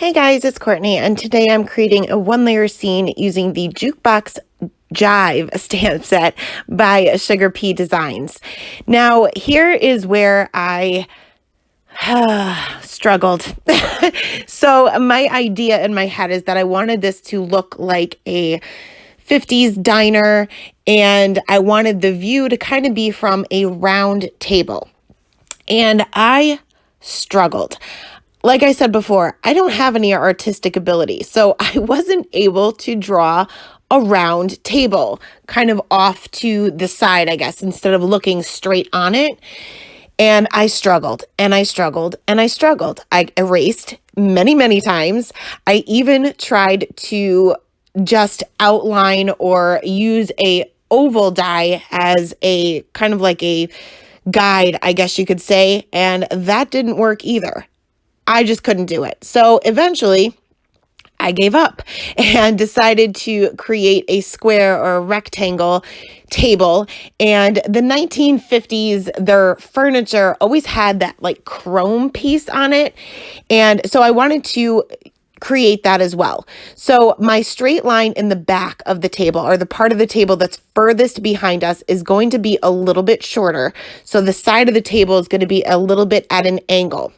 Hey guys, it's Courtney, and today I'm creating a one-layer scene using the Jukebox Jive stamp set by Sugarpea Designs. Now, here is where I struggled. So my idea in my head is that I wanted this to look like a 50s diner, and I wanted the view to kind of be from a round table. And I struggled. Like I said before, I don't have any artistic ability, so I wasn't able to draw a round table kind of off to the side, I guess, instead of looking straight on it. And I struggled and I struggled and I struggled. I erased many, many times. I even tried to just outline or use a oval die as a kind of like a guide, I guess you could say, and that didn't work either. I just couldn't do it. So eventually I gave up and decided to create a square or a rectangle table. And the 1950s, their furniture always had that like chrome piece on it. And so I wanted to create that as well. So my straight line in the back of the table, or the part of the table that's furthest behind us, is going to be a little bit shorter. So the side of the table is going to be a little bit at an angle.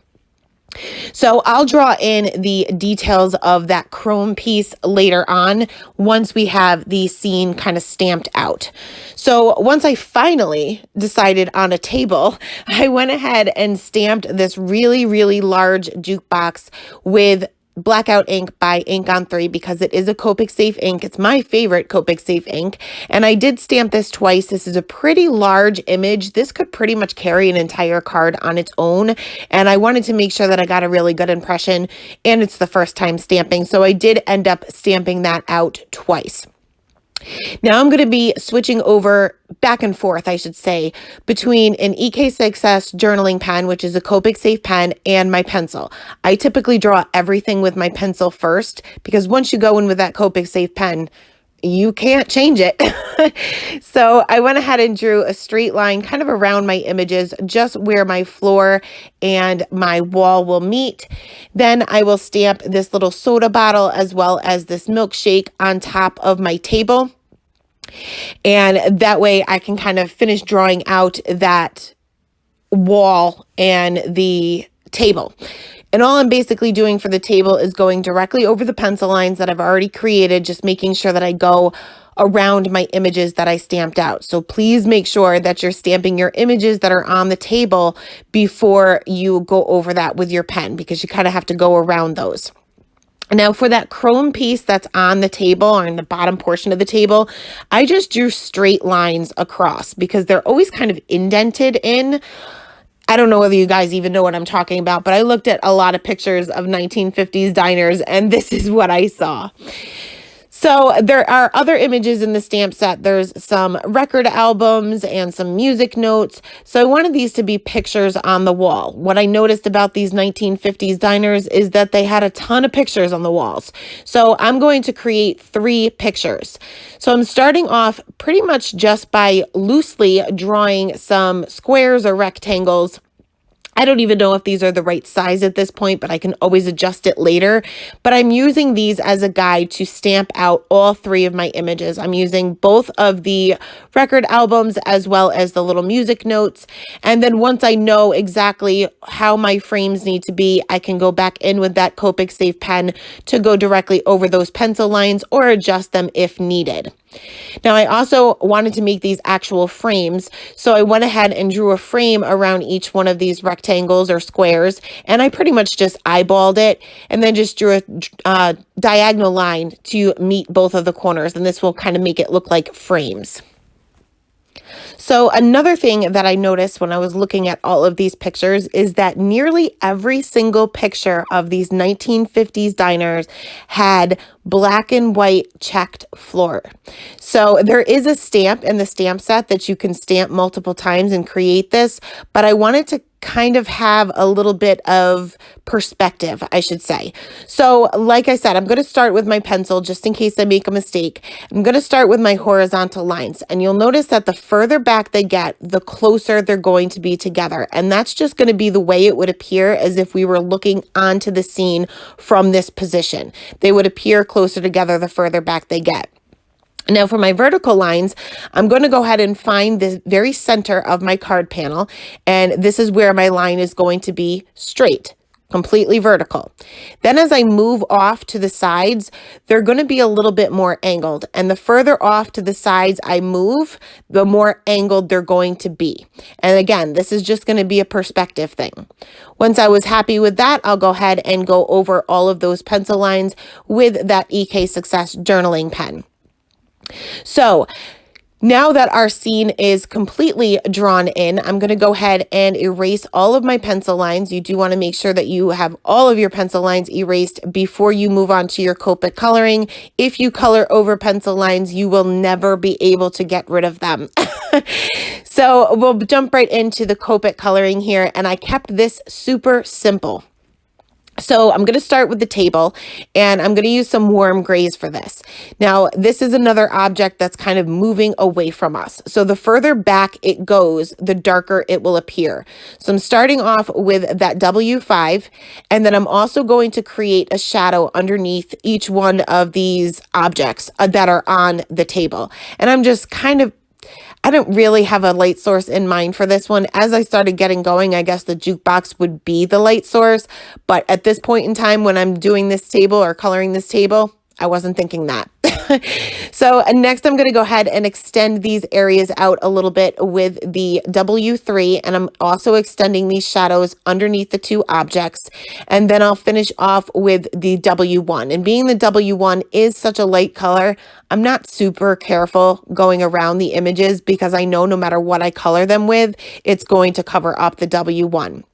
So I'll draw in the details of that chrome piece later on once we have the scene kind of stamped out. So once I finally decided on a table, I went ahead and stamped this really, really large jukebox with blackout ink by Ink on 3 because it is a Copic Safe ink. It's my favorite Copic Safe ink. And I did stamp this twice. This is a pretty large image. This could pretty much carry an entire card on its own. And I wanted to make sure that I got a really good impression. And it's the first time stamping. So I did end up stamping that out twice. Now I'm going to be switching over back and forth, I should say, between an EK6S journaling pen, which is a Copic Safe pen, and my pencil. I typically draw everything with my pencil first because once you go in with that Copic Safe pen, you can't change it. So I went ahead and drew a straight line kind of around my images, just where my floor and my wall will meet. Then I will stamp this little soda bottle as well as this milkshake on top of my table. And that way I can kind of finish drawing out that wall and the table. And all I'm basically doing for the table is going directly over the pencil lines that I've already created, just making sure that I go around my images that I stamped out. So please make sure that you're stamping your images that are on the table before you go over that with your pen, because you kind of have to go around those. Now for that chrome piece that's on the table or in the bottom portion of the table, I just drew straight lines across because they're always kind of indented in. I don't know whether you guys even know what I'm talking about, but I looked at a lot of pictures of 1950s diners and this is what I saw. So there are other images in the stamp set. There's some record albums and some music notes. So I wanted these to be pictures on the wall. What I noticed about these 1950s diners is that they had a ton of pictures on the walls. So I'm going to create 3 pictures. So I'm starting off pretty much just by loosely drawing some squares or rectangles. I don't even know if these are the right size at this point, but I can always adjust it later. But I'm using these as a guide to stamp out all 3 of my images. I'm using both of the record albums as well as the little music notes. And then once I know exactly how my frames need to be, I can go back in with that Copic Safe pen to go directly over those pencil lines or adjust them if needed. Now, I also wanted to make these actual frames, so I went ahead and drew a frame around each one of these rectangles or squares, and I pretty much just eyeballed it and then just drew a diagonal line to meet both of the corners, and this will kind of make it look like frames. So another thing that I noticed when I was looking at all of these pictures is that nearly every single picture of these 1950s diners had black and white checked floor. So there is a stamp in the stamp set that you can stamp multiple times and create this, but I wanted to kind of have a little bit of perspective, I should say. So like I said, I'm going to start with my pencil just in case I make a mistake. I'm going to start with my horizontal lines, and you'll notice that the further back they get, the closer they're going to be together. And that's just going to be the way it would appear as if we were looking onto the scene from this position. They would appear closer together the further back they get. Now for my vertical lines, I'm going to go ahead and find the very center of my card panel, and this is where my line is going to be straight, completely vertical. Then as I move off to the sides, they're going to be a little bit more angled, and the further off to the sides I move, the more angled they're going to be. And again, this is just going to be a perspective thing. Once I was happy with that, I'll go ahead and go over all of those pencil lines with that EK Success journaling pen. So now that our scene is completely drawn in, I'm going to go ahead and erase all of my pencil lines. You do want to make sure that you have all of your pencil lines erased before you move on to your Copic coloring. If you color over pencil lines, you will never be able to get rid of them. So we'll jump right into the Copic coloring here, and I kept this super simple. So I'm going to start with the table, and I'm going to use some warm grays for this. Now, this is another object that's kind of moving away from us. So the further back it goes, the darker it will appear. So I'm starting off with that W5, and then I'm also going to create a shadow underneath each one of these objects that are on the table. And I'm just I don't really have a light source in mind for this one. As I started getting going, I guess the jukebox would be the light source. But at this point in time, when I'm doing this table or coloring this table, I wasn't thinking that. So next I'm going to go ahead and extend these areas out a little bit with the W3, and I'm also extending these shadows underneath the two objects, and then I'll finish off with the W1. And being the W1 is such a light color, I'm not super careful going around the images because I know no matter what I color them with, it's going to cover up the W1.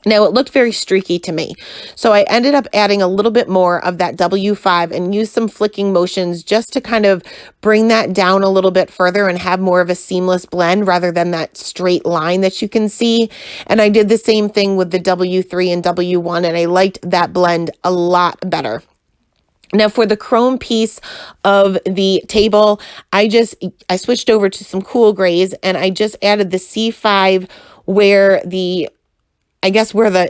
Now, it looked very streaky to me, so I ended up adding a little bit more of that W5 and used some flicking motions just to kind of bring that down a little bit further and have more of a seamless blend rather than that straight line that you can see. And I did the same thing with the W3 and W1, and I liked that blend a lot better. Now for the chrome piece of the table, I switched over to some cool grays, and I just added the C5 where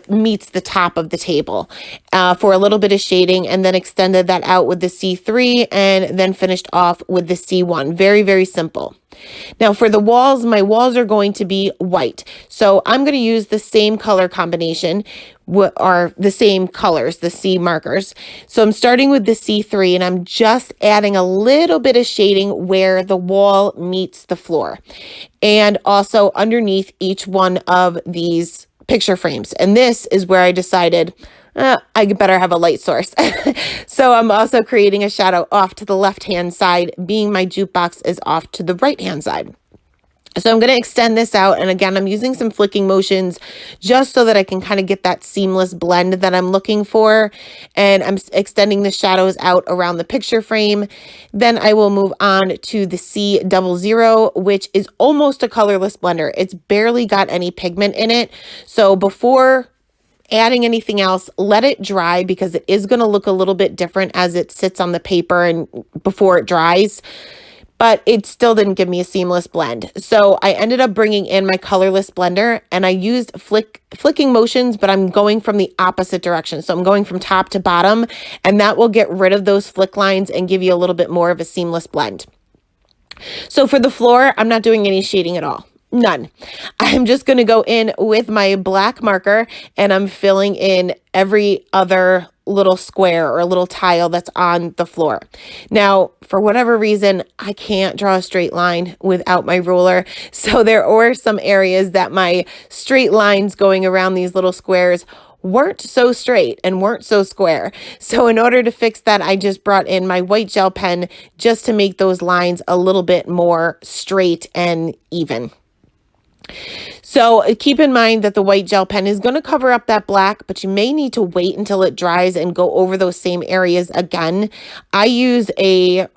meets the top of the table for a little bit of shading, and then extended that out with the C3 and then finished off with the C1. Very, very simple. Now for the walls, my walls are going to be white. So I'm going to use the same color combination, or the same colors, the C markers. So I'm starting with the C3, and I'm just adding a little bit of shading where the wall meets the floor, and also underneath each one of these picture frames. And this is where I decided I better have a light source. So I'm also creating a shadow off to the left-hand side, being my jukebox is off to the right-hand side. So I'm going to extend this out, and again, I'm using some flicking motions just so that I can kind of get that seamless blend that I'm looking for, and I'm extending the shadows out around the picture frame. Then I will move on to the C00, which is almost a colorless blender. It's barely got any pigment in it, so before adding anything else, let it dry because it is going to look a little bit different as it sits on the paper and before it dries. But it still didn't give me a seamless blend. So I ended up bringing in my colorless blender, and I used flicking motions, but I'm going from the opposite direction. So I'm going from top to bottom, and that will get rid of those flick lines and give you a little bit more of a seamless blend. So for the floor, I'm not doing any shading at all. None. I'm just going to go in with my black marker, and I'm filling in every other little square or little tile that's on the floor. Now, for whatever reason, I can't draw a straight line without my ruler. So there were some areas that my straight lines going around these little squares weren't so straight and weren't so square. So in order to fix that, I just brought in my white gel pen just to make those lines a little bit more straight and even. So keep in mind that the white gel pen is going to cover up that black, but you may need to wait until it dries and go over those same areas again. I use I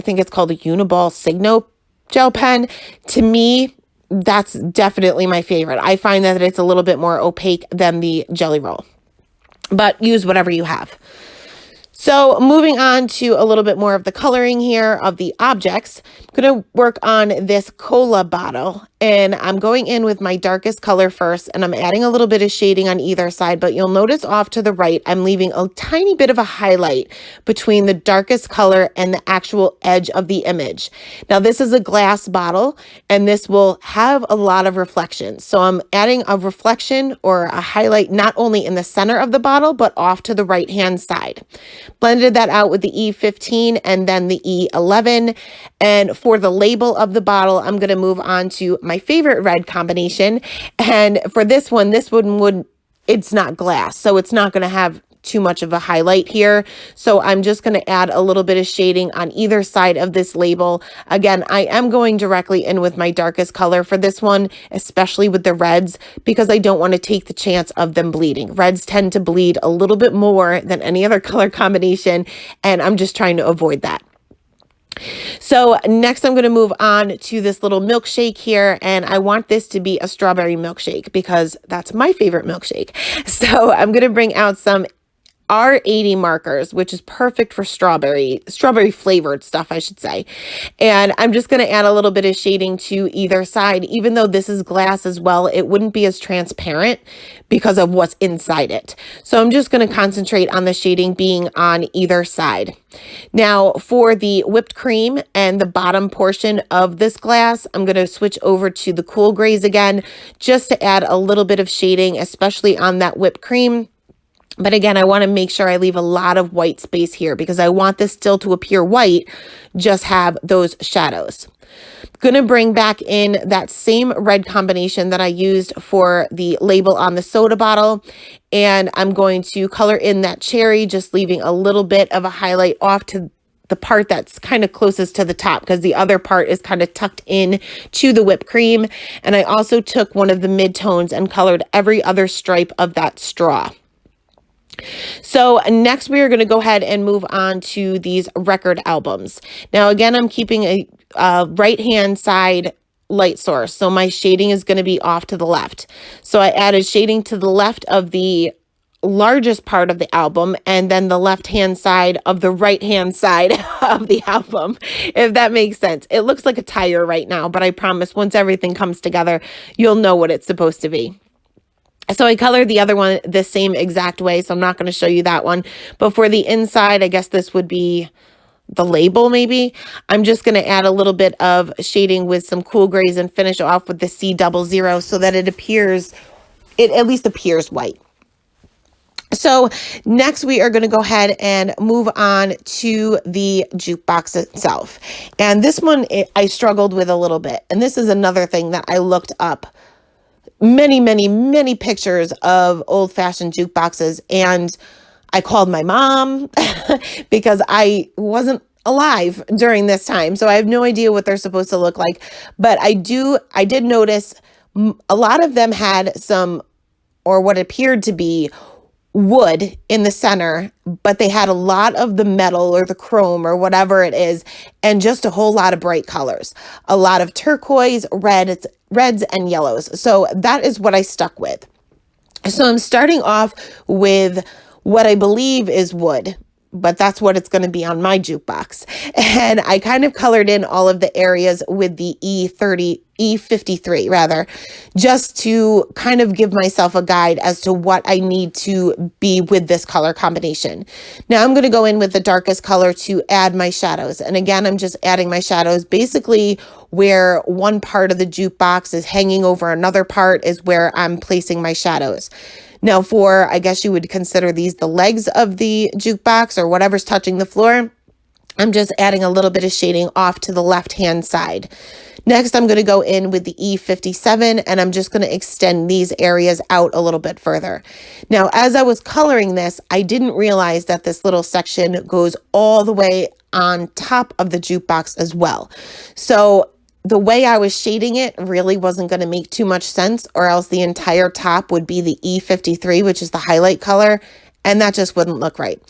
think it's called a Uniball Signo gel pen. To me, that's definitely my favorite. I find that it's a little bit more opaque than the Jelly Roll, but use whatever you have. So moving on to a little bit more of the coloring here of the objects, I'm going to work on this cola bottle, and I'm going in with my darkest color first, and I'm adding a little bit of shading on either side, but you'll notice off to the right, I'm leaving a tiny bit of a highlight between the darkest color and the actual edge of the image. Now this is a glass bottle, and this will have a lot of reflections. So I'm adding a reflection or a highlight not only in the center of the bottle, but off to the right-hand side. Blended that out with the E15 and then the E11. And for the label of the bottle, I'm going to move on to my favorite red combination. And for this one would, it's not glass, so it's not going to have too much of a highlight here. So I'm just going to add a little bit of shading on either side of this label. Again, I am going directly in with my darkest color for this one, especially with the reds, because I don't want to take the chance of them bleeding. Reds tend to bleed a little bit more than any other color combination, and I'm just trying to avoid that. So next I'm going to move on to this little milkshake here, and I want this to be a strawberry milkshake because that's my favorite milkshake. So I'm going to bring out some R80 markers, which is perfect for strawberry flavored stuff, I should say. And I'm just going to add a little bit of shading to either side. Even though this is glass as well, it wouldn't be as transparent because of what's inside it. So I'm just going to concentrate on the shading being on either side. Now for the whipped cream and the bottom portion of this glass, I'm going to switch over to the cool grays again, just to add a little bit of shading, especially on that whipped cream. But again, I want to make sure I leave a lot of white space here because I want this still to appear white, just have those shadows. Going to bring back in that same red combination that I used for the label on the soda bottle. And I'm going to color in that cherry, just leaving a little bit of a highlight off to the part that's kind of closest to the top because the other part is kind of tucked in to the whipped cream. And I also took one of the mid-tones and colored every other stripe of that straw. So next we are going to go ahead and move on to these record albums. Now again, I'm keeping a right-hand side light source. So my shading is going to be off to the left. So I added shading to the left of the largest part of the album and then the left-hand side of the right-hand side of the album, if that makes sense. It looks like a tire right now, but I promise once everything comes together, you'll know what it's supposed to be. So I colored the other one the same exact way, so I'm not going to show you that one. But for the inside, I guess this would be the label maybe. I'm just going to add a little bit of shading with some cool grays and finish off with the C00 so that it at least appears white. So next we are going to go ahead and move on to the jukebox itself. And this one I struggled with a little bit. And this is another thing that I looked up. Many pictures of old-fashioned jukeboxes, and I called my mom because I wasn't alive during this time, so I have no idea what they're supposed to look like. But I did notice a lot of them had some, or what appeared to be, wood in the center, but they had a lot of the metal or the chrome or whatever it is, and just a whole lot of bright colors, a lot of turquoise, reds and yellows. So that is what I stuck with. So I'm starting off with what I believe is wood, but that's what it's going to be on my jukebox. And I kind of colored in all of the areas with the E53 rather, just to kind of give myself a guide as to what I need to be with this color combination. Now I'm going to go in with the darkest color to add my shadows. And again, I'm just adding my shadows basically where one part of the jukebox is hanging over another part is where I'm placing my shadows. Now for, I guess you would consider these the legs of the jukebox or whatever's touching the floor, I'm just adding a little bit of shading off to the left-hand side. Next, I'm going to go in with the E57 and I'm just going to extend these areas out a little bit further. Now, as I was coloring this, I didn't realize that this little section goes all the way on top of the jukebox as well. So the way I was shading it really wasn't going to make too much sense, or else the entire top would be the E53, which is the highlight color, And that just wouldn't look right.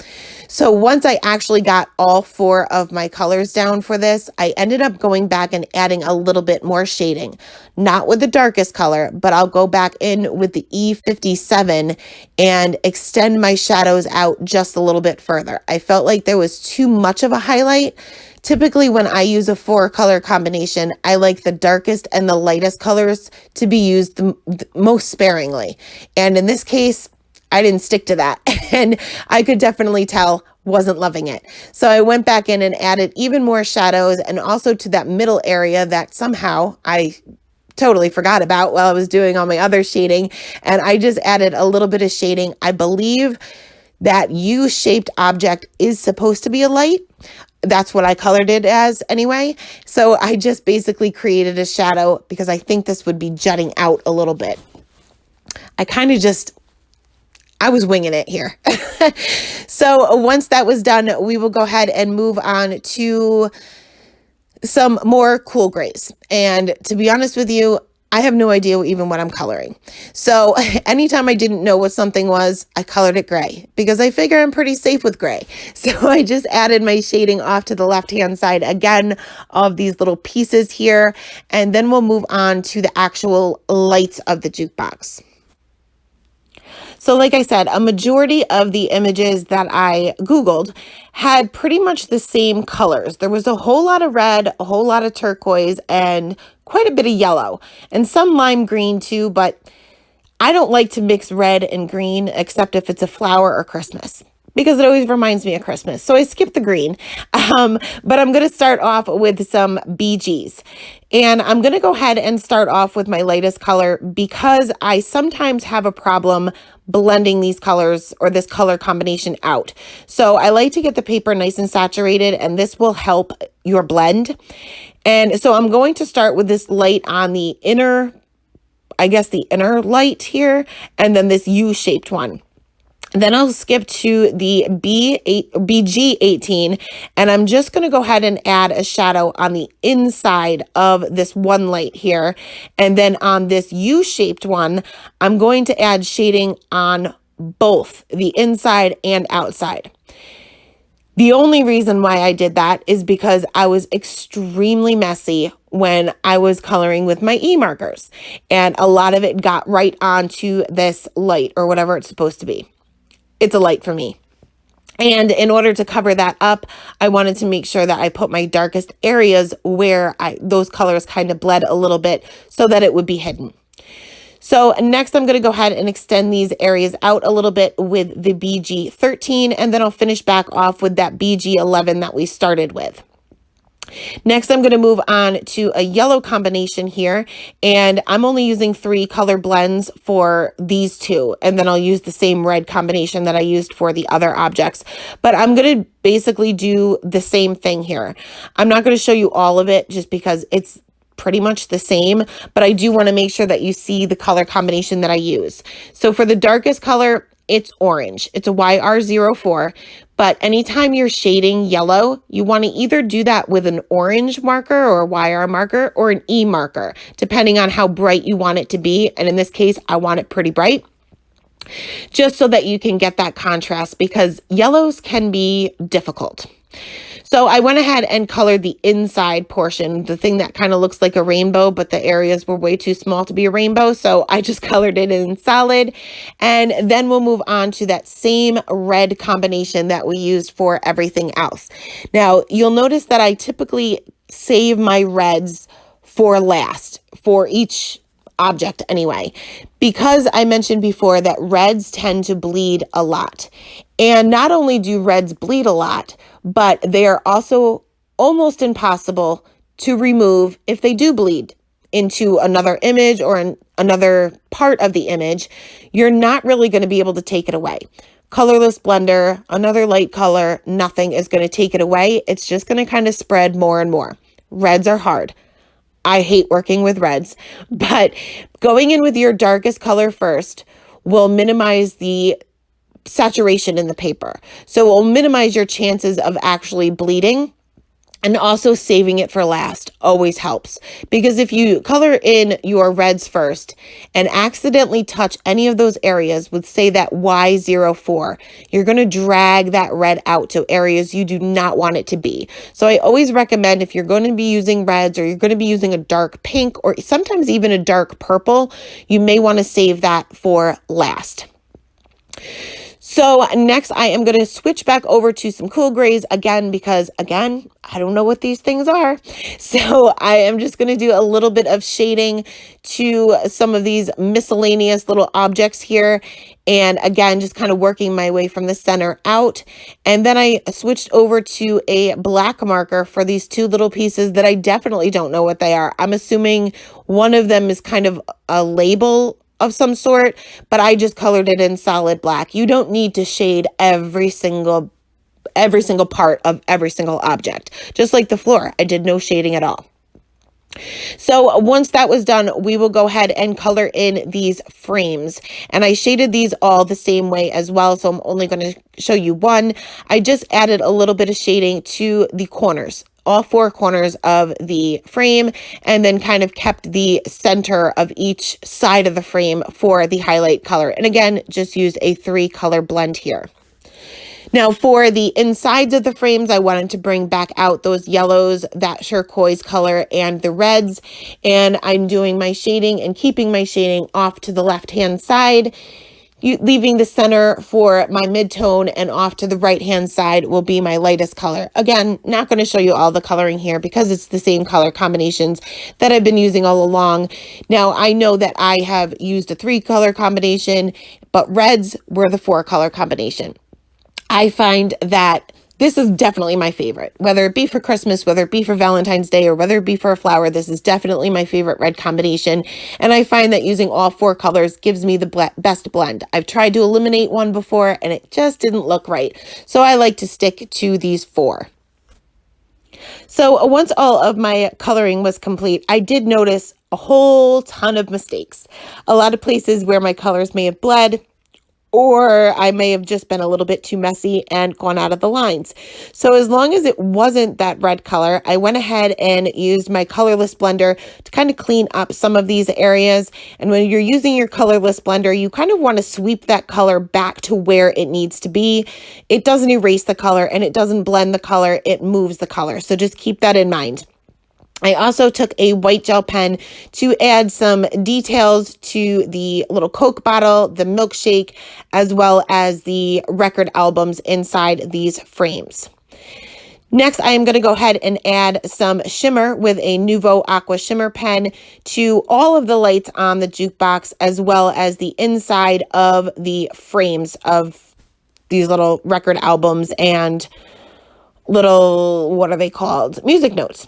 So once I actually got all 4 of my colors down for this, I ended up going back and adding a little bit more shading. Not with the darkest color, but I'll go back in with the E57 and extend my shadows out just a little bit further. I felt like there was too much of a highlight. Typically, when I use a 4-color combination, I like the darkest and the lightest colors to be used the most sparingly. And in this case, I didn't stick to that, and I could definitely tell wasn't loving it. So I went back in and added even more shadows, and also to that middle area that somehow I totally forgot about while I was doing all my other shading. And I just added a little bit of shading. I believe that U-shaped object is supposed to be a light. That's what I colored it as anyway. So I just basically created a shadow because I think this would be jutting out a little bit. I was winging it here. So once that was done, we will go ahead and move on to some more cool grays. And to be honest with you, I have no idea even what I'm coloring. So anytime I didn't know what something was, I colored it gray because I figure I'm pretty safe with gray. So I just added my shading off to the left-hand side again of these little pieces here. And then we'll move on to the actual lights of the jukebox. So like I said, a majority of the images that I Googled had pretty much the same colors. There was a whole lot of red, a whole lot of turquoise, and quite a bit of yellow, and some lime green too, but I don't like to mix red and green except if it's a flower or Christmas, because it always reminds me of Christmas. So I skipped the green, but I'm going to start off with some BGs. And I'm going to go ahead and start off with my lightest color because I sometimes have a problem blending these colors or this color combination out. So I like to get the paper nice and saturated, and this will help your blend. And so I'm going to start with this light on the inner, I guess the inner light here, and then this U-shaped one. Then I'll skip to the BG18, and I'm just going to go ahead and add a shadow on the inside of this one light here. And then on this U-shaped one, I'm going to add shading on both the inside and outside. The only reason why I did that is because I was extremely messy when I was coloring with my E markers, and a lot of it got right onto this light or whatever it's supposed to be. It's a light for me. And in order to cover that up, I wanted to make sure that I put my darkest areas where those colors kind of bled a little bit so that it would be hidden. So next I'm going to go ahead and extend these areas out a little bit with the BG13, and then I'll finish back off with that BG11 that we started with. Next, I'm going to move on to a yellow combination here, and I'm only using 3 color blends for these two, and then I'll use the same red combination that I used for the other objects. But I'm going to basically do the same thing here. I'm not going to show you all of it just because it's pretty much the same, but I do want to make sure that you see the color combination that I use. So for the darkest color, it's orange. It's a YR04, but anytime you're shading yellow, you want to either do that with an orange marker or a YR marker or an E marker, depending on how bright you want it to be. And in this case, I want it pretty bright, just so that you can get that contrast, because yellows can be difficult. So I went ahead and colored the inside portion, the thing that kind of looks like a rainbow, but the areas were way too small to be a rainbow. So I just colored it in solid. And then we'll move on to that same red combination that we used for everything else. Now, you'll notice that I typically save my reds for last, for each object anyway, because I mentioned before that reds tend to bleed a lot. And not only do reds bleed a lot, but they are also almost impossible to remove if they do bleed into another image or in another part of the image. You're not really going to be able to take it away. Colorless blender, another light color, nothing is going to take it away. It's just going to kind of spread more and more. Reds are hard. I hate working with reds, but going in with your darkest color first will minimize the saturation in the paper. So it will minimize your chances of actually bleeding. And also saving it for last always helps, because if you color in your reds first and accidentally touch any of those areas with, say, that Y04, you're going to drag that red out to areas you do not want it to be. So I always recommend, if you're going to be using reds, or you're going to be using a dark pink, or sometimes even a dark purple, you may want to save that for last. So next I am going to switch back over to some cool grays again, because again, I don't know what these things are. So I am just going to do a little bit of shading to some of these miscellaneous little objects here. And again, just kind of working my way from the center out. And then I switched over to a black marker for these two little pieces that I definitely don't know what they are. I'm assuming one of them is kind of a label of some sort, but I just colored it in solid black. You don't need to shade every single part of every single object. Just like the floor, I did no shading at all. So once that was done, we will go ahead and color in these frames. And I shaded these all the same way as well, so I'm only going to show you one. I just added a little bit of shading to the corners, all four corners of the frame, and then kind of kept the center of each side of the frame for the highlight color. And again, just use a 3-color blend here. Now for the insides of the frames, I wanted to bring back out those yellows, that turquoise color, and the reds. And I'm doing my shading and keeping my shading off to the left-hand side, leaving the center for my mid-tone, and off to the right-hand side will be my lightest color. Again, not going to show you all the coloring here because it's the same color combinations that I've been using all along. Now, I know that I have used a 3-color combination, but reds were the 4-color combination. I find that this is definitely my favorite, whether it be for Christmas, whether it be for Valentine's Day, or whether it be for a flower. This is definitely my favorite red combination. And I find that using all 4 colors gives me the best blend. I've tried to eliminate one before and it just didn't look right. So I like to stick to these 4. So once all of my coloring was complete, I did notice a whole ton of mistakes. A lot of places where my colors may have bled, or I may have just been a little bit too messy and gone out of the lines. So as long as it wasn't that red color, I went ahead and used my colorless blender to kind of clean up some of these areas. And when you're using your colorless blender, you kind of want to sweep that color back to where it needs to be. It doesn't erase the color and it doesn't blend the color, it moves the color. So just keep that in mind. I also took a white gel pen to add some details to the little Coke bottle, the milkshake, as well as the record albums inside these frames. Next, I am going to go ahead and add some shimmer with a Nuvo Aqua Shimmer pen to all of the lights on the jukebox, as well as the inside of the frames of these little record albums and little, what are they called? Music notes.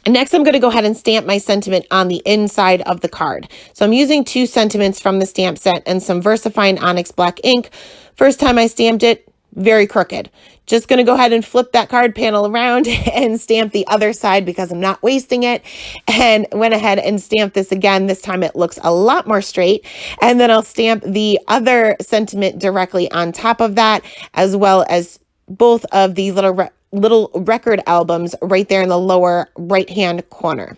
Next, I'm going to go ahead and stamp my sentiment on the inside of the card. So I'm using 2 sentiments from the stamp set and some VersaFine Onyx Black ink. First time I stamped it, very crooked. Just going to go ahead and flip that card panel around and stamp the other side because I'm not wasting it. And went ahead and stamped this again. This time it looks a lot more straight. And then I'll stamp the other sentiment directly on top of that, as well as both of the little record albums right there in the lower right hand corner.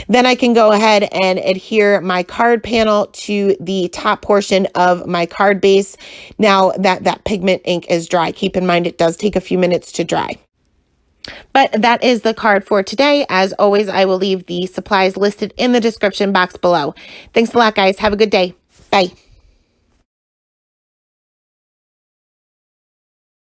Then I can go ahead and adhere my card panel to the top portion of my card base. Now that pigment ink is dry. Keep in mind it does take a few minutes to dry. But that is the card for today. As always, I will leave the supplies listed in the description box below. Thanks a lot, guys. Have a good day. Bye.